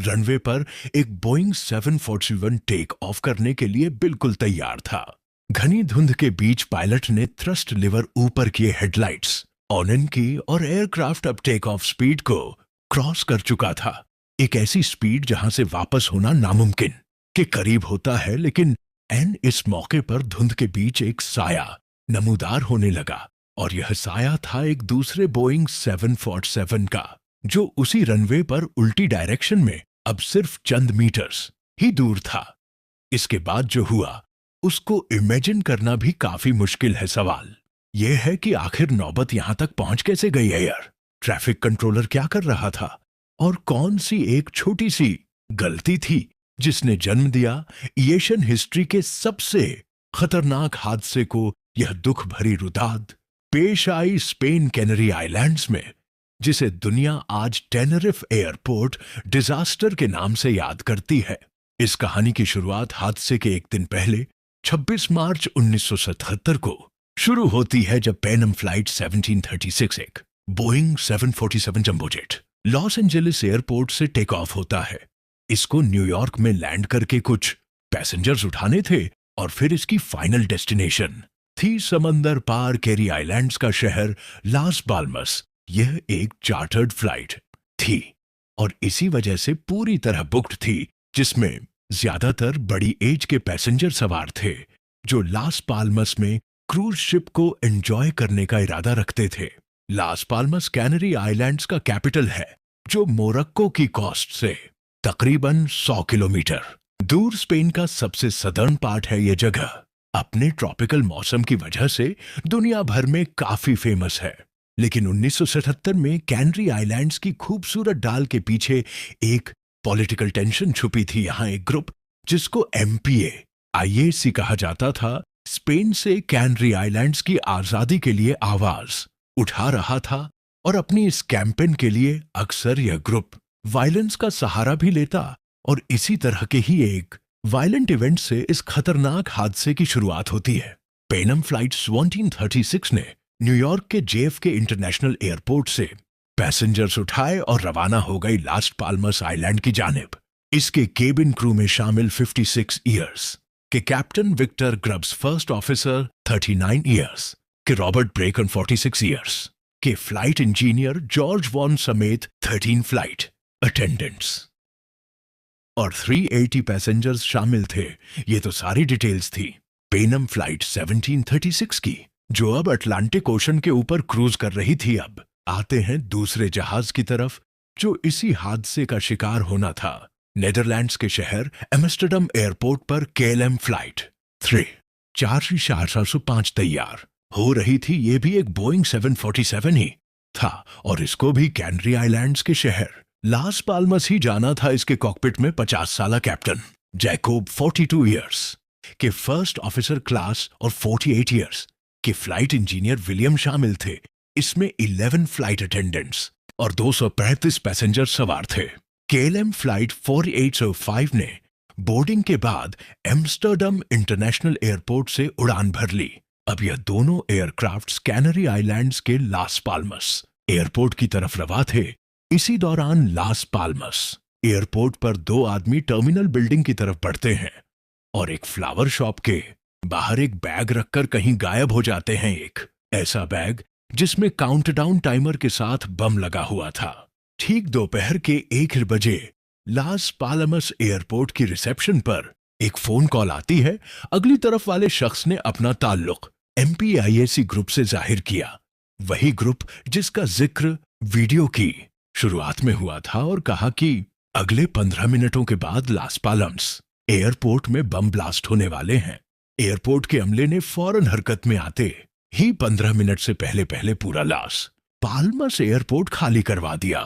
Runway पर एक Boeing 747 take off करने के लिए बिल्कुल तैयार था। घनी धुंध के बीच पायलट ने थ्रस्ट लिवर ऊपर किए, हेडलाइट्स ऑन इन की और एयरक्राफ्ट अब टेक ऑफ स्पीड को क्रॉस कर चुका था। एक ऐसी स्पीड जहां से वापस होना नामुमकिन के करीब होता है, लेकिन इस मौके पर धुंध के बीच एक साया नमूदार होने लगा और यह साया था एक दूसरे बोइंग 747 का, जो उसी रनवे पर उल्टी डायरेक्शन में अब सिर्फ चंद मीटर्स ही दूर था। इसके बाद जो हुआ उसको इमेजिन करना भी काफी मुश्किल है। सवाल यह है कि आखिर नौबत यहां तक पहुंच कैसे गई है यार? ट्रैफिक कंट्रोलर क्या कर रहा था और कौन सी एक छोटी सी गलती थी जिसने जन्म दिया एविएशन हिस्ट्री के सबसे खतरनाक हादसे को? यह दुख भरी रुदाद पेश आई स्पेन कैनरी आइलैंड्स में, जिसे दुनिया आज टेनरिफ एयरपोर्ट डिजास्टर के नाम से याद करती है। इस कहानी की शुरुआत हादसे के एक दिन पहले 26 मार्च 1977 को शुरू होती है, जब पैनम फ्लाइट 1736 एक Boeing 747 jumbo jet Los Angeles airport से टेक ऑफ होता है। इसको न्यूयॉर्क में लैंड करके कुछ पैसेंजर्स उठाने थे और फिर इसकी फाइनल डेस्टिनेशन थी समंदर पार कैरी आइलैंड्स का शहर लास पाल्मस। यह एक चार्टर्ड फ्लाइट थी और इसी वजह से पूरी तरह बुक्ड थी, जिसमें ज्यादातर बड़ी एज के पैसेंजर सवार थे जो लास पाल्मस में क्रूज शिप को एंजॉय करने का इरादा रखते थे। लास पाल्मस कैनरी आइलैंड्स का कैपिटल है, जो मोरक्को की कोस्ट से तकरीबन 100 किलोमीटर दूर स्पेन का सबसे सदर्न पार्ट है। यह जगह अपने ट्रॉपिकल मौसम की वजह से दुनिया भर में काफी फेमस है, लेकिन 1977 में कैनरी आइलैंड्स की खूबसूरत डाल के पीछे एक पॉलिटिकल टेंशन छुपी थी। यहां एक ग्रुप जिसको MPAIAC कहा जाता था, स्पेन से कैनरी आइलैंड्स की आजादी के लिए आवाज उठा रहा था और अपनी इस कैंपेन के लिए अक्सर यह ग्रुप वायलेंस का सहारा भी लेता। और इसी तरह के ही एक वायलेंट इवेंट से इस खतरनाक हादसे की शुरुआत होती है। पैनम फ्लाइट 1736 ने न्यूयॉर्क के JFK इंटरनेशनल एयरपोर्ट से पैसेंजर्स उठाए और रवाना हो गई लास पाल्मस आइलैंड की जानिब। इसके केबिन क्रू में शामिल 56 इयर्स के captain Victor Grubbs, first officer 39 years के रॉबर्ट ब्रेकन, 46 इयर्स के फ्लाइट इंजीनियर जॉर्ज वॉन समेत 13 फ्लाइट अटेंडेंट्स और 380 पैसेंजर्स शामिल थे। ये तो सारी डिटेल्स थी पैनम फ्लाइट 1736 की, जो अब अटलांटिक ओशन के ऊपर क्रूज कर रही थी। अब आते हैं दूसरे जहाज की तरफ, जो इसी हादसे का शिकार होना था। नेदरलैंड्स के शहर एम्स्टर्डम एयरपोर्ट पर KLM फ्लाइट 445 तैयार हो रही थी। ये भी एक बोइंग 747 ही था और इसको भी कैनरी आइलैंड्स के शहर लास पाल्मस ही जाना था। इसके कॉकपिट में 50 साला कैप्टन जैकोब, 42 इयर्स के फर्स्ट ऑफिसर क्लास और 48 इयर्स के फ्लाइट इंजीनियर विलियम शामिल थे। इसमें 11 फ्लाइट अटेंडेंट्स और 235 पैसेंजर सवार थे। KLM फ्लाइट 4805 ने बोर्डिंग के बाद एम्स्टर्डम इंटरनेशनल एयरपोर्ट से उड़ान भर ली। अब यह दोनों एयरक्राफ्ट्स कैनरी आइलैंड्स के लास पाल्मस एयरपोर्ट की तरफ रवा थे। इसी दौरान लास पाल्मस एयरपोर्ट पर 2 आदमी टर्मिनल बिल्डिंग की तरफ बढ़ते हैं और एक फ्लावर शॉप के बाहर एक बैग रखकर कहीं गायब हो जाते हैं। एक ऐसा बैग जिसमें काउंटडाउन टाइमर के साथ बम लगा हुआ था। ठीक दोपहर के 1 बजे लास पाल्मस एयरपोर्ट की रिसेप्शन पर एक फोन कॉल आती है। अगली तरफ वाले शख्स ने अपना ताल्लुक MPAIAC ग्रुप से जाहिर किया, वही ग्रुप जिसका जिक्र वीडियो की शुरुआत में हुआ था, और कहा कि अगले 15 मिनटों के बाद लास पाल्मस एयरपोर्ट में बम ब्लास्ट होने वाले हैं। एयरपोर्ट के अमले ने फौरन हरकत में आते ही 15 मिनट से पहले पूरा लास पाल्मस एयरपोर्ट खाली करवा दिया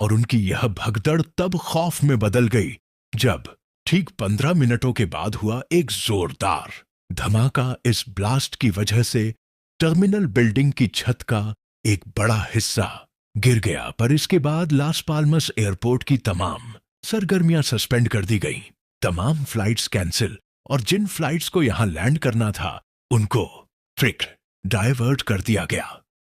और उनकी यह भगदड़ तब खौफ में बदल गई जब ठीक 15 मिनटों के बाद हुआ एक जोरदार धमाका। इस ब्लास्ट की वजह से टर्मिनल बिल्डिंग की छत का एक बड़ा हिस्सा गिर गया, पर इसके बाद लास पाल्मस एयरपोर्ट की तमाम सरगर्मियां सस्पेंड कर दी गईं। तमाम फ्लाइट्स कैंसिल और जिन फ्लाइट्स को यहां लैंड करना था उनको डाइवर्ट कर दिया गया।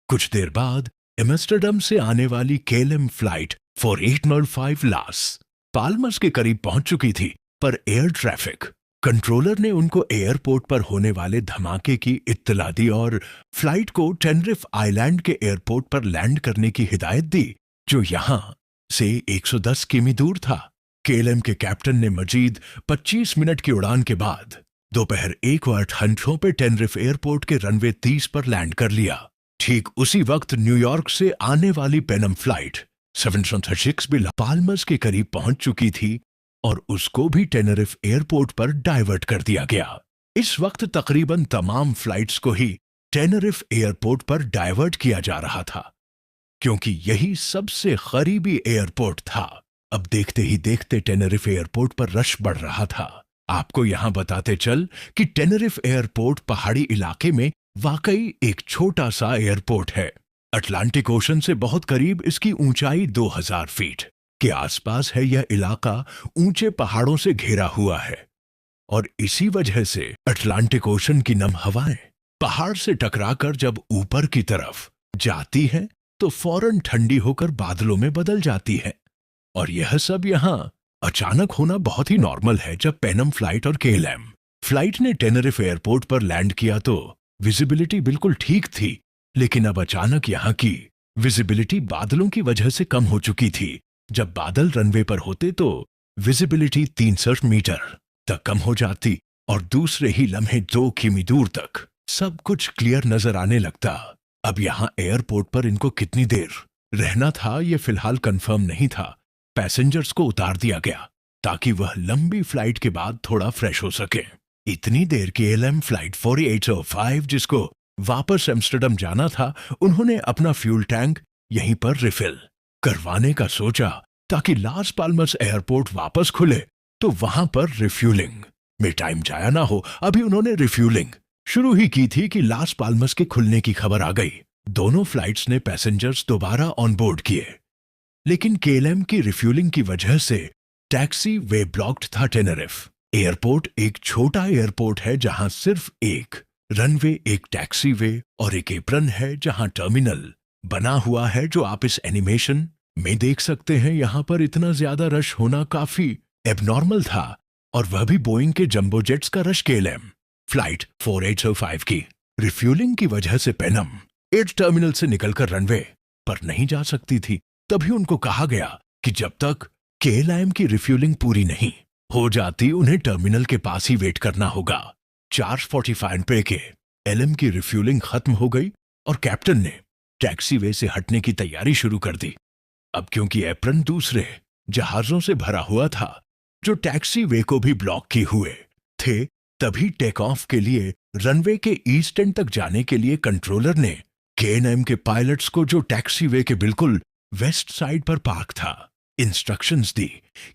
कुछ देर बाद एम्स्टर्डम से आने वाली KLM फ्लाइट 4805 लास पाल्मर्स के करीब पहुंच चुकी थी, पर एयर ट्रैफिक कंट्रोलर ने उनको एयरपोर्ट पर होने वाले धमाके की इत्तला दी और फ्लाइट को टेनरिफ आइलैंड के एयरपोर्ट पर लैंड करने की हिदायत दी, जो यहां से 110 किमी दूर था। केएलएम के कैप्टन ने मजीद 25 मिनट की उड़ान के बाद दोपहर 1:08 पे टेनरिफ एयरपोर्ट के रनवे 30 पर लैंड कर लिया। ठीक उसी वक्त न्यूयॉर्क से आने वाली पेनम फ्लाइट 736 भी पाल्मर्स के करीब पहुंच चुकी थी और उसको भी टेनरिफ एयरपोर्ट पर डाइवर्ट कर दिया गया। इस वक्त तकरीबन तमाम फ्लाइट्स को ही टेनरिफ एयरपोर्ट पर डाइवर्ट किया जा रहा था, क्योंकि यही सबसे करीबी एयरपोर्ट था। अब देखते ही देखते टेनरिफ एयरपोर्ट पर रश बढ़ रहा था। आपको यहां बताते चल कि टेनरिफ एयरपोर्ट पहाड़ी इलाके में वाकई एक छोटा सा एयरपोर्ट है। अटलांटिक ओशन से बहुत करीब इसकी ऊंचाई 2000 फीट के आसपास है। यह इलाका ऊंचे पहाड़ों से घिरा हुआ है और इसी वजह से अटलांटिक ओशन की नम हवाएं पहाड़ से टकराकर जब ऊपर की तरफ जाती हैं तो फौरन ठंडी होकर बादलों में बदल जाती है। और यह सब यहां अचानक होना बहुत ही नॉर्मल है। जब पेनम फ्लाइट और केएलएम फ्लाइट ने टेनरिफ एयरपोर्ट पर लैंड किया तो विजिबिलिटी बिल्कुल ठीक थी, लेकिन अब अचानक यहां की विजिबिलिटी बादलों की वजह से कम हो चुकी थी। जब बादल रनवे पर होते तो विजिबिलिटी 63 मीटर तक कम हो जाती और दूसरे ही लम्हे 2 किमी दूर तक सब कुछ क्लियर नजर आने लगता। अब यहां एयरपोर्ट पर इनको कितनी देर रहना था ये फिलहाल कंफर्म नहीं था। पैसेंजर्स को उतार दिया गया ताकि वह लंबी फ्लाइट के बाद थोड़ा फ्रेश हो सके। इतनी देर केएलएम फ्लाइट 4805 जिसको वापस एम्स्टर्डम जाना था, उन्होंने अपना फ्यूल टैंक यहीं पर रिफिल करवाने का सोचा ताकि लास पाल्मस एयरपोर्ट वापस खुले तो वहां पर रिफ्यूलिंग में टाइम जाया ना हो। अभी उन्होंने रिफ्यूलिंग शुरू ही की थी कि लास पाल्मस के खुलने की खबर आ गई। दोनों फ्लाइट्स ने पैसेंजर्स दोबारा ऑन बोर्ड किए, लेकिन केएलएम की रिफ्यूलिंग की वजह से टैक्सी वे ब्लॉक्ड था। टेनरिफ एयरपोर्ट एक छोटा एयरपोर्ट है जहां सिर्फ एक रनवे, एक टैक्सी वे और एक एप्रन है जहां टर्मिनल बना हुआ है, जो आप इस एनिमेशन में देख सकते हैं। यहां पर इतना ज्यादा रश होना काफी एबनॉर्मल था, और वह भी बोइंग के जंबो जेट्स का रश। केएलएम फ्लाइट 4805 की रिफ्यूलिंग की वजह से पेनम एयर टर्मिनल से निकलकर रनवे पर नहीं जा सकती थी। तभी उनको कहा गया कि जब तक केएलएम की रिफ्यूलिंग पूरी नहीं हो जाती उन्हें टर्मिनल के पास ही वेट करना होगा। 4:45 पे के एलएम की रिफ्यूलिंग खत्म हो गई और कैप्टन ने टैक्सी वे से हटने की तैयारी शुरू कर दी। अब क्योंकि एप्रन दूसरे जहाजों से भरा हुआ था जो टैक्सी वे को भी ब्लॉक किए हुए थे, तभी टेक ऑफ के लिए रनवे के ईस्ट एंड तक जाने के लिए कंट्रोलर ने केएनएम के पायलट्स को, जो टैक्सी वे के बिल्कुल वेस्ट साइड पर पार्क था, इंस्ट्रक्शंस दी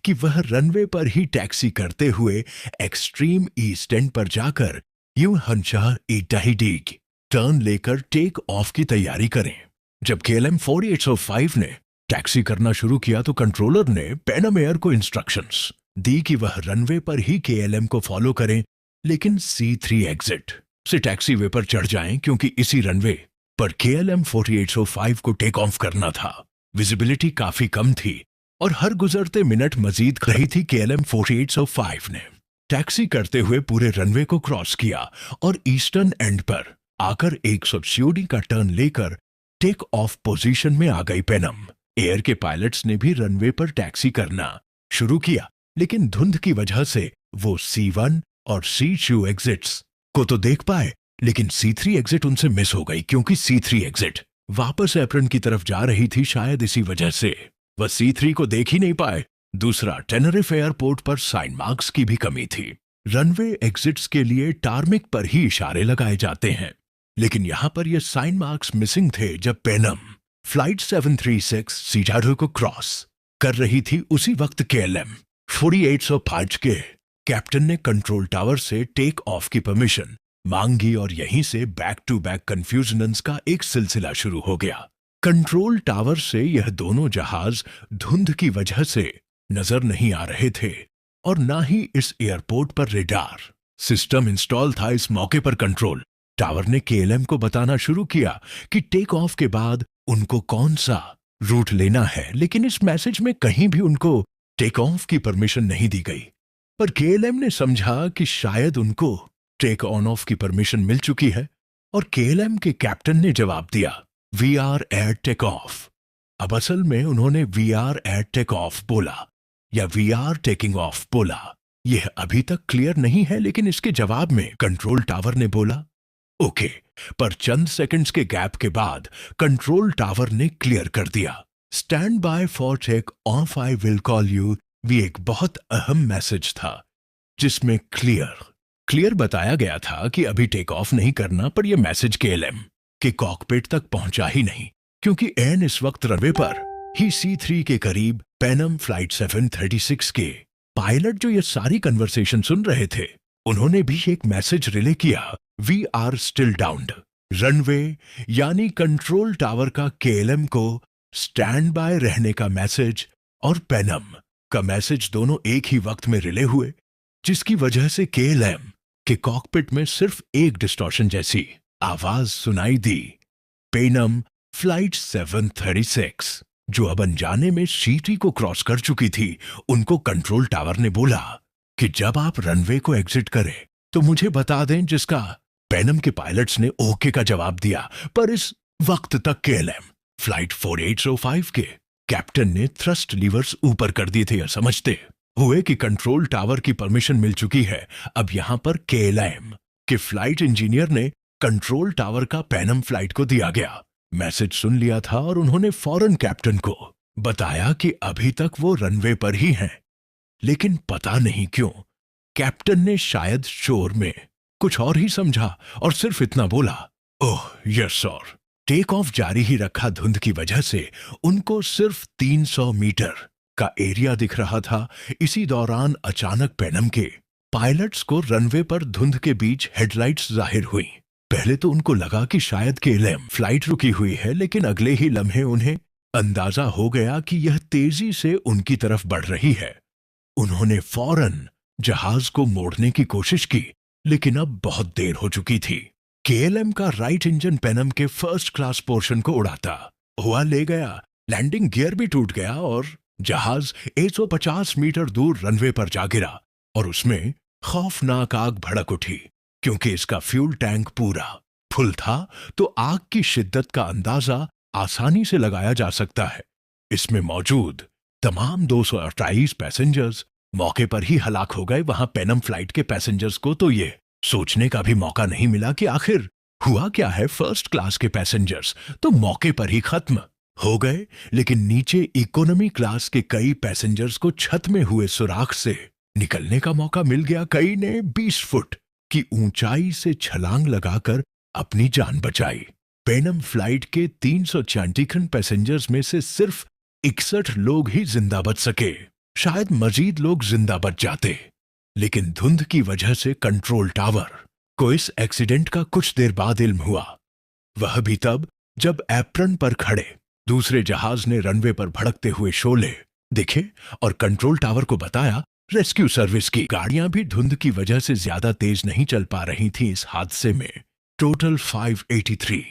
कि वह रनवे पर ही टैक्सी करते हुए एक्सट्रीम ईस्ट एंड पर जाकर यूं हंचा इटाहीडीग टर्न लेकर टेक ऑफ की तैयारी करें। जब केएलएम 4805 ने टैक्सी करना शुरू किया तो कंट्रोलर ने पेनम एयर को इंस्ट्रक्शंस दी कि वह रनवे पर ही केएलएम को फॉलो करें, लेकिन C3 एग्जिट से टैक्सी वे पर चढ़ जाएं, क्योंकि इसी रनवे पर केएलएम 4805 को टेक ऑफ करना था। विजिबिलिटी काफी कम थी और हर गुजरते मिनट मजीद रही थी। केएलएम 4805 ने टैक्सी करते हुए पूरे रनवे को क्रॉस किया और ईस्टर्न एंड पर आकर 160 का टर्न लेकर टेक ऑफ पोजीशन में आ गई। पेनम एयर के पायलट्स ने भी रनवे पर टैक्सी करना शुरू किया, लेकिन धुंध की वजह से वो C1 और C2 एग्जिट्स को तो देख पाए, लेकिन C3 एग्जिट उनसे मिस हो गई, क्योंकि C3 एग्जिट वापस एप्रन की तरफ जा रही थी। शायद इसी वजह से वह C3 को देख ही नहीं पाए। दूसरा, टेनरिफ एयरपोर्ट पर साइन मार्क्स की भी कमी थी। रनवे एग्जिट्स के लिए टार्मिक पर ही इशारे लगाए जाते हैं, लेकिन यहां पर ये साइन मार्क्स मिसिंग थे। जब पेनम फ्लाइट 736 सीटाडो को क्रॉस कर रही थी, उसी वक्त केएलएम 4805 के कैप्टन ने कंट्रोल टावर से टेक ऑफ की परमिशन मांगी और यहीं से बैक टू बैक कंफ्यूजन्स का एक सिलसिला शुरू हो गया। कंट्रोल टावर से यह दोनों जहाज धुंध की वजह से नजर नहीं आ रहे थे और ना ही इस एयरपोर्ट पर रेडार सिस्टम इंस्टॉल था। इस मौके पर कंट्रोल टावर ने केएलएम को बताना शुरू किया कि टेक ऑफ के बाद उनको कौन सा रूट लेना है, लेकिन इस मैसेज में कहीं भी उनको टेक ऑफ की परमिशन नहीं दी गई, पर केएलएम ने समझा कि शायद उनको टेक ऑन ऑफ की परमिशन मिल चुकी है, और केएलएम के कैप्टन ने जवाब दिया, we are at take off. अब असल में उन्होंने we are at take off बोला या वी आर टेकिंग ऑफ बोला, यह अभी तक क्लियर नहीं है, लेकिन इसके जवाब में कंट्रोल टावर ने बोला ओके। पर चंद सेकंड्स के गैप के बाद कंट्रोल टावर ने क्लियर कर दिया, stand by for take off, I will call you. भी एक बहुत अहम मैसेज था जिसमें क्लियर बताया गया था कि अभी टेक ऑफ नहीं करना, पर यह मैसेज केएलएम के कॉकपिट तक पहुंचा ही नहीं, क्योंकि एन इस वक्त रनवे पर ही C3 के करीब पैनम फ्लाइट 736 के पायलट जो ये सारी कन्वर्सेशन सुन रहे थे, उन्होंने भी एक मैसेज रिले किया, we are still downed. Runway यानी कंट्रोल टावर का केएलएम को स्टैंड बाय रहने का मैसेज और पैनम का मैसेज दोनों एक ही वक्त में रिले हुए, जिसकी वजह से केएलएम के कॉकपिट में सिर्फ एक डिस्टॉर्शन जैसी आवाज सुनाई दी, पैनम फ्लाइट 736, जो अब अनजाने में C3 को क्रॉस कर चुकी थी। उनको कंट्रोल टावर ने बोला कि जब आप रनवे को एग्जिट करें तो मुझे बता दें, जिसका पैनम के पायलट्स ने ओके का जवाब दिया। पर इस वक्त तक केएलएम फ्लाइट 4805 के कैप्टन ने थ्रस्ट लीवर्स ऊपर कर दिए थे, यह समझते हुए कि कंट्रोल टावर की परमिशन मिल चुकी है। अब यहां पर केएलएम के फ्लाइट इंजीनियर ने कंट्रोल टावर का पैनम फ्लाइट को दिया गया मैसेज सुन लिया था, और उन्होंने फौरन कैप्टन को बताया कि अभी तक वो रनवे पर ही हैं। लेकिन पता नहीं क्यों कैप्टन ने शायद शोर में कुछ और ही समझा और सिर्फ इतना बोला, oh yes sir. Take off जारी ही रखा धुंध की वजह से उनको सिर्फ 300 मीटर का एरिया दिख रहा था। इसी दौरान अचानक पैनम के पायलट्स को रनवे पर धुंध के बीच हेडलाइट्स जाहिर हुई। पहले तो उनको लगा कि शायद केएलएम फ्लाइट रुकी हुई है, लेकिन अगले ही लम्हे उन्हें अंदाजा हो गया कि यह तेजी से उनकी तरफ बढ़ रही है। उन्होंने फौरन जहाज को मोड़ने की कोशिश की, लेकिन अब बहुत देर हो चुकी थी। केएलएम का राइट इंजन पैनम के फर्स्ट क्लास पोर्शन को उड़ाता हुआ ले गया, लैंडिंग गियर भी टूट गया और जहाज 150 मीटर दूर रनवे पर जा गिरा, और उसमें खौफनाक आग भड़क उठी। क्योंकि इसका फ्यूल टैंक पूरा फुल था, तो आग की शिद्दत का अंदाजा आसानी से लगाया जा सकता है। इसमें मौजूद तमाम 228 पैसेंजर्स मौके पर ही हलाक हो गए। वहां पैनम फ्लाइट के पैसेंजर्स को तो ये सोचने का भी मौका नहीं मिला कि आखिर हुआ क्या है। फर्स्ट क्लास के पैसेंजर्स तो मौके पर ही खत्म हो गए, लेकिन नीचे इकोनॉमी क्लास के कई पैसेंजर्स को छत में हुए सुराख से निकलने का मौका मिल गया। कई ने 20 फुट की ऊंचाई से छलांग लगाकर अपनी जान बचाई। पैनम फ्लाइट के 334 पैसेंजर्स में से सिर्फ 61 लोग ही जिंदा बच सके। शायद मजीद लोग जिंदा बच जाते, लेकिन धुंध की वजह से कंट्रोल टावर को इस एक्सीडेंट का कुछ देर बाद इल्म हुआ। वह भी तब जब एप्रन पर खड़े दूसरे जहाज ने रनवे पर भड़कते हुए शोले दिखे और कंट्रोल टावर को बताया रेस्क्यू सर्विस की गाड़ियां भी धुंध की वजह से ज्यादा तेज नहीं चल पा रही थी। इस हादसे में टोटल 583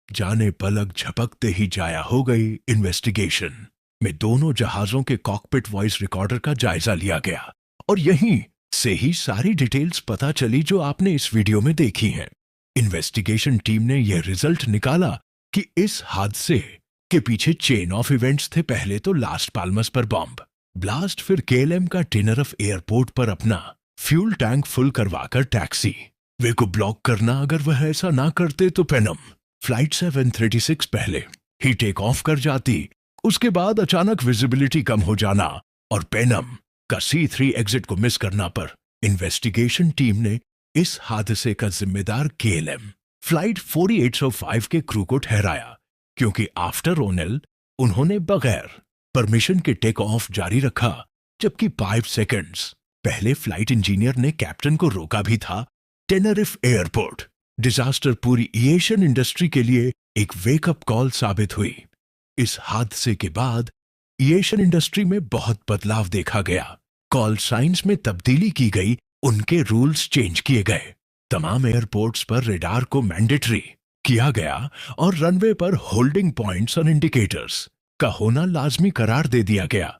जाने पलक झपकते ही जाया हो गई। इन्वेस्टिगेशन में दोनों जहाजों के कॉकपिट वॉइस रिकॉर्डर का जायजा लिया गया, और यहीं से ही सारी डिटेल्स पता चली जो आपने इस वीडियो में देखी हैं। इन्वेस्टिगेशन टीम ने यह रिजल्ट निकाला कि इस हादसे के पीछे चेन ऑफ इवेंट्स थे। पहले तो लास्ट पाल्मस पर बॉम्ब ब्लास्ट, फिर केएलएम का टेनरफ एयरपोर्ट पर अपना फ्यूल टैंक फुल करवाकर टैक्सी वे को ब्लॉक करना। अगर वह ऐसा ना करते तो पैनम फ्लाइट 736 पहले ही टेक ऑफ कर जाती। उसके बाद अचानक विजिबिलिटी कम हो जाना और पैनम का C3 एग्जिट को मिस करना पर इन्वेस्टिगेशन टीम ने इस हादसे का जिम्मेदार केएलएम फ्लाइट 4805 के क्रू को ठहराया, क्योंकि आफ्टर ओनल उन्होंने बगैर परमिशन के टेक ऑफ जारी रखा। जबकि 5 सेकंड्स पहले फ्लाइट इंजीनियर ने कैप्टन को रोका भी था। टेनरिफ एयरपोर्ट डिजास्टर पूरी एविएशन इंडस्ट्री के लिए एक वेकअप कॉल साबित हुई। इस हादसे के बाद एविएशन इंडस्ट्री में बहुत बदलाव देखा गया। कॉल साइंस में तब्दीली की गई, उनके रूल्स चेंज किए गए। तमाम एयरपोर्ट्स पर रेडार को मैंडेटरी किया गया और रनवे पर होल्डिंग पॉइंट्स और इंडिकेटर्स का होना लाजमी करार दे दिया गया।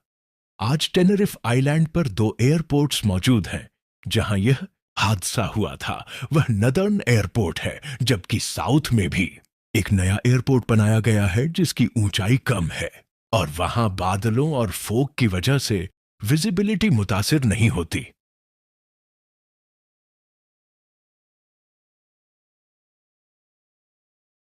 आज टेनरिफ आइलैंड पर 2 एयरपोर्ट्स मौजूद हैं जहां यह हादसा हुआ था। वह नदर्न एयरपोर्ट है, जबकि साउथ में भी एक नया एयरपोर्ट बनाया गया है जिसकी ऊंचाई कम है और वहां बादलों और फोग की वजह से विजिबिलिटी मुतासिर नहीं होती।